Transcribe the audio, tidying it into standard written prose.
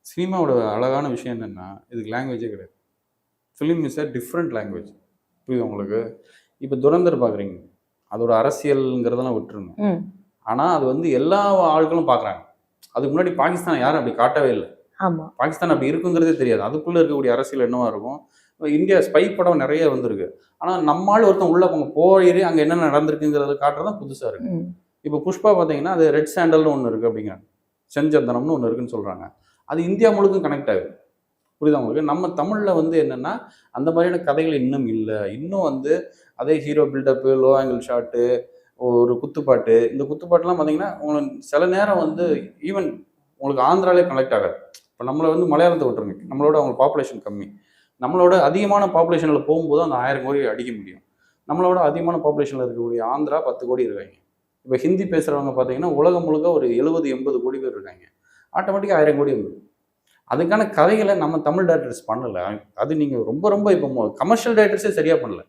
சினிமாவோட அழகான விஷயம் என்னன்னா, இதுக்கு லாங்குவேஜே கிடையாது. Film is a different language. புரியுதா உங்களுக்கு? இப்ப துரந்தர் பார்க்குறீங்க. அதோட அரசியல்ங்கிறதெல்லாம் விட்டுருங்க. ம். ஆனா, அது வந்து எல்லா ஆட்களும் பார்க்குறாங்க. அதுக்கு முன்னாடி பாகிஸ்தான் யாரும் அப்படி காட்டவே இல்ல. ஆமா. பாகிஸ்தான் அப்படி இருக்குங்கிறதே தெரியாது. அதுக்குள்ள இருக்கக்கூடிய அரசியல் என்னவா இருக்கும்? இந்தியா ஸ்பை படம் நெறைய வந்திருக்கு. ஆனா, நம்ம ஆள் ஒருத்தன் உள்ள போயிரு அங்க என்னென்ன நடந்திருக்குங்கிறத காட்டுறது தான் புதுசா இருக்கு. ம். இப்ப புஷ்பா பார்த்தீங்கன்னா, அது ரெட் சாண்டல்னு ஒண்ணு இருக்கு அப்படிங்கிறாங்க. செஞ்சந்தனம்னு ஒண்ணு இருக்குன்னு சொல்றாங்க. அது இந்தியா முழுக்கும் கனெக்ட் ஆகுது. புரியுதா உங்களுக்கு? நம்ம தமிழ்ல வந்து என்னன்னா, அந்த மாதிரியான கதைகள் இன்னும் இல்ல. இன்னும் வந்து அதே hero build-up, low angle shot, ஒரு குத்துப்பாட்டு. இந்த குத்துப்பாட்டுலாம் பார்த்தீங்கன்னா, உங்களுக்கு சில நேரம் வந்து ஈவன் உங்களுக்கு ஆந்திராலே கனெக்ட் ஆகாது. இப்ப நம்மள வந்து மலையாளத்த விட்டுருங்க. நம்மளோட அவங்க பாப்புலேஷன் கம்மி. நம்மளோட அதிகமான பாப்புலேஷன்ல போகும்போது அந்த 1000 கோடி அடிக்க முடியும். நம்மளோட அதிகமான பாப்புலேஷன்ல இருக்கக்கூடிய ஆந்திரா 10 கோடி இருக்காங்க. இப்ப ஹிந்தி பேசுறவங்க பார்த்தீங்கன்னா, உலகம் முழுக்க ஒரு 70, 80 கோடி பேர் இருக்காங்க. ஆட்டோமேட்டிக்கா 1000 கோடி வந்துரும். அதுக்கான கதைகள நம்ம தமிழ் டைரக்டர்ஸ் பண்ணல. அது நீங்க ரொம்ப ரொம்ப இப்போ கமர்ஷியல் டைரக்டர்ஸே சரியா பண்ணல.